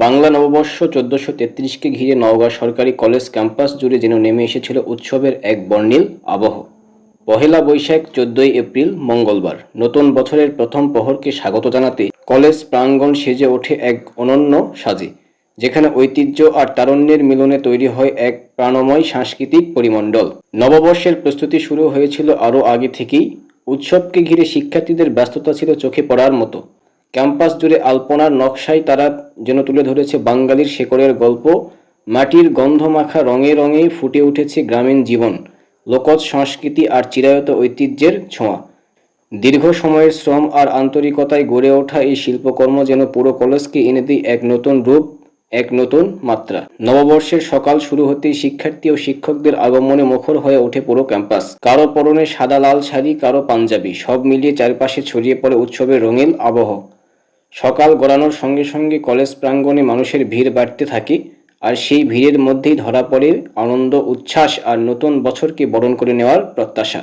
বাংলা নববর্ষ ১৪৩৩কে ঘিরে নওগাঁ সরকারি কলেজ ক্যাম্পাস জুড়ে যেন নেমে এসেছিল উৎসবের এক বর্ণিল আবহ। পহেলা বৈশাখ ১৪ই এপ্রিল মঙ্গলবার নতুন বছরের প্রথম প্রহরকে স্বাগত জানাতে কলেজ প্রাঙ্গণ সেজে ওঠে এক অনন্য সাজে, যেখানে ঐতিহ্য আর তারুণ্যের মিলনে তৈরি হয় এক প্রাণময় সাংস্কৃতিক পরিমণ্ডল। নববর্ষের প্রস্তুতি শুরু হয়েছিল আরও আগে থেকেই। উৎসবকে ঘিরে শিক্ষার্থীদের ব্যস্ততা ছিল চোখে পড়ার মতো। ক্যাম্পাস জুড়ে আলপনার নকশায় তারা যেন তুলে ধরেছে বাঙালির শেকড়ের গল্প। মাটির গন্ধমাখা রঙে রঙে ফুটে উঠেছে গ্রামীণ জীবন, লোকজ সংস্কৃতি আর চিরায়ত ঐতিহ্যের ছোঁয়া। দীর্ঘ সময়ের শ্রম আর আন্তরিকতায় গড়ে ওঠা এই শিল্পকর্ম যেন পুরো কলেজকে এনে দেয় এক নতুন রূপ, এক নতুন মাত্রা। নববর্ষের সকাল শুরু হতেই শিক্ষার্থী ও শিক্ষকদের আগমনে মুখর হয়ে ওঠে পুরো ক্যাম্পাস। কারো পরনে সাদা লাল শাড়ি, কারো পাঞ্জাবি, সব মিলিয়ে চারপাশে ছড়িয়ে পড়ে উৎসবের রঙিন আবহ। সকাল গড়ানোর সঙ্গে সঙ্গে কলেজ প্রাঙ্গণে মানুষের ভিড় বাড়তে থাকে, আর সেই ভিড়ের মধ্যেই ধরা পড়ে আনন্দ, উচ্ছ্বাস আর নতুন বছরকে বরণ করে নেওয়ার প্রত্যাশা।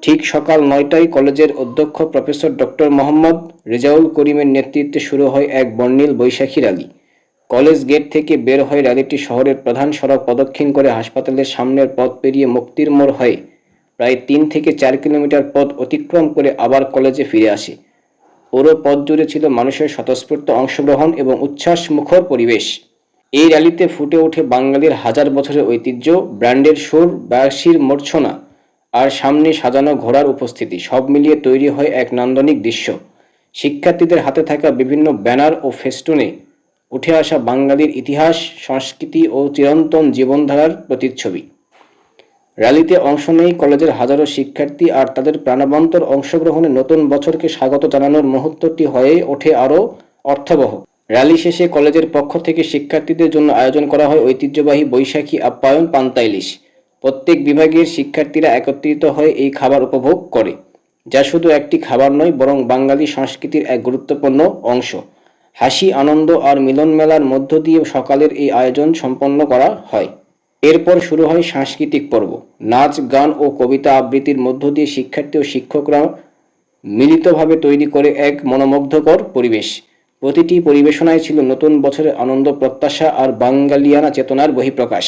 ঠিক সকাল ৯টায় কলেজের অধ্যক্ষ প্রফেসর ডক্টর মোহাম্মদ রেজাউল করিমের নেতৃত্বে শুরু হয় এক বর্ণিল বৈশাখী র্যালি। কলেজ গেট থেকে বের হয়ে র্যালিটি শহরের প্রধান সড়ক প্রদক্ষিণ করে হাসপাতালের সামনের পথ পেরিয়ে মুক্তির মোড় হয়ে প্রায় ৩ থেকে ৪ কিলোমিটার পথ অতিক্রম করে আবার কলেজে ফিরে আসে। পুরো পথ জুড়ে ছিল মানুষের স্বতঃস্ফূর্ত অংশগ্রহণ এবং উচ্ছ্বাস মুখর পরিবেশ। এই র্যালিতে ফুটে ওঠে বাঙালির হাজার বছরের ঐতিহ্য, ব্র্যান্ডের সুর, বাঁশির মূর্ছনা আর সামনে সাজানো ঘোড়ার উপস্থিতি, সব মিলিয়ে তৈরি হয় এক নান্দনিক দৃশ্য। শিক্ষার্থীদের হাতে থাকা বিভিন্ন ব্যানার ও ফেস্টুনে উঠে আসা বাঙালির ইতিহাস, সংস্কৃতি ও চিরন্তন জীবনধারার প্রতিচ্ছবি। র্যালিতে অংশ নেয় কলেজের হাজারো শিক্ষার্থী, আর তাদের প্রাণবন্তর অংশগ্রহণে নতুন বছরকে স্বাগত জানানোর মুহূর্তটি হয়ে ওঠে আরও অর্থবহ। র্যালি শেষে কলেজের পক্ষ থেকে শিক্ষার্থীদের জন্য আয়োজন করা হয় ঐতিহ্যবাহী বৈশাখী আপ্যায়ন পান্তা ইলিশ। প্রত্যেক বিভাগের শিক্ষার্থীরা একত্রিত হয়ে এই খাবার উপভোগ করে, যা শুধু একটি খাবার নয় বরং বাঙালি সংস্কৃতির এক গুরুত্বপূর্ণ অংশ। হাসি, আনন্দ আর মিলন মেলার মধ্য দিয়ে সকালের এই আয়োজন সম্পন্ন করা হয়। এরপর শুরু হয় সাংস্কৃতিক পর্ব। নাচ, গান ও কবিতা আবৃত্তির মধ্য দিয়ে শিক্ষার্থী ও শিক্ষকরা মিলিতভাবে তৈরি করে এক মনোমুগ্ধকর পরিবেশ। প্রতিটি পরিবেশনায় ছিল নতুন বছরের আনন্দ, প্রত্যাশা আর বাঙালিয়ানা চেতনার বহিঃপ্রকাশ।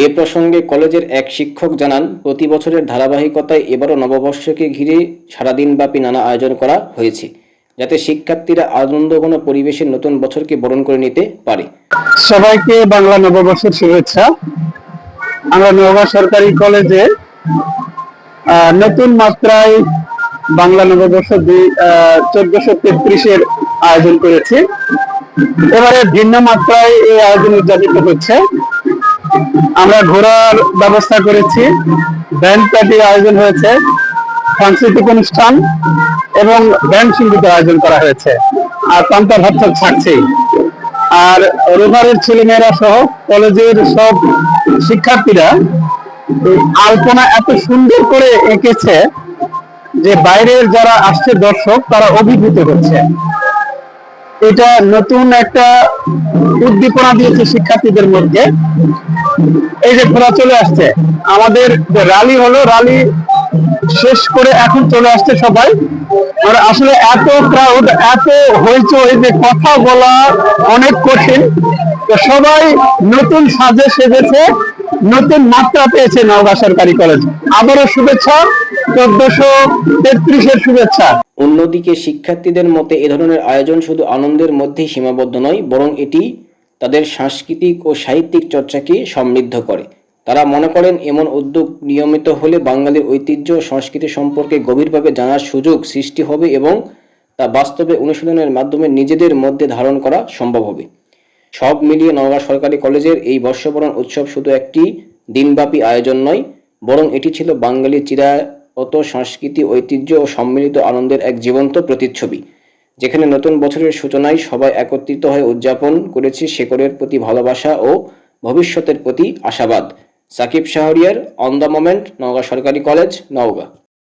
এ প্রসঙ্গে কলেজের এক শিক্ষক জানান, প্রতি বছরের ধারাবাহিকতায় এবারও নববর্ষকে ঘিরে সারাদিনব্যাপী নানা আয়োজন করা হয়েছে, যাতে শিক্ষার্থীরা আনন্দঘন পরিবেশে নতুন বছরকে বরণ করে নিতে পারে। সবাইকে বাংলা নববর্ষের শুভেচ্ছা। আমরা নওগাঁ সরকারি কলেজে নতুন মাত্রায় বাংলা নববর্ষ ১৪৩৩-এর আয়োজন করেছি। এবারে ভিন্ন মাত্রায় এই আয়োজন উদযাপিত হচ্ছে। আমরা ঘোরার ব্যবস্থা করেছি, ব্যান্ড পার্টির আয়োজন হয়েছে, সাংস্কৃতিক অনুষ্ঠান এবং ব্যান্ড সঙ্গীতের আয়োজন করা হয়েছে, আর পান্তা ভাত তো থাকছেই। আর রোভারের ছেলেমেয়েরা সহ কলেজের সব শিক্ষার্থীরা আলপনা এত সুন্দর করে এঁকেছে যে বাইরের যারা আসছে দর্শক তারা অভিভূত হচ্ছে। এটা নতুন একটা উদ্দীপনা দিয়েছে শিক্ষার্থীদের মধ্যে। এই যে ঘোরা চলে আসছে, আমাদের র্যালি হলো, র্যালি শেষ করে এখন চলে আসছে সবাই। আসলে এত ক্রাউড, এত হইচই যে কথা বলা অনেক কঠিন। তো সবাই নতুন সাজে সেজেছে, নতুন মাত্রা পেয়েছে নওগাঁ সরকারি কলেজ। আবারও শুভেচ্ছা, ১৪৩৩-এর শুভেচ্ছা। অন্যদিকে শিক্ষার্থীদের মতে এ ধরনের আয়োজন শুধু আনন্দের মধ্যেই সীমাবদ্ধ নয়, বরং এটি তাদের সাংস্কৃতিক ও সাহিত্যিক চর্চাকে সমৃদ্ধ করে। তারা মনে করেন, এমন উদ্যোগ নিয়মিত হলে বাঙালির ঐতিহ্য ও সংস্কৃতি সম্পর্কে গভীরভাবে জানার সুযোগ সৃষ্টি হবে এবং তা বাস্তবে অনুশীলনের মাধ্যমে নিজেদের মধ্যে ধারণ করা সম্ভব হবে। সব মিলিয়ে নওগাঁ সরকারি কলেজের এই বর্ষবরণ উৎসব শুধু একটি দিনব্যাপী আয়োজন নয়, বরং এটি ছিল বাঙালির চিরায়ত সংস্কৃতি, ঐতিহ্য ও সম্মিলিত আনন্দের এক জীবন্ত প্রতিচ্ছবি, যেখানে নতুন বছরের সূচনায় সবাই একত্রিত হয়ে উদযাপন করেছি শেকড়ের প্রতি ভালোবাসা ও ভবিষ্যতের প্রতি আশাবাদ। Sakib Shahriar, on the moment, Naogaon সরকারি কলেজ, নওগাঁ।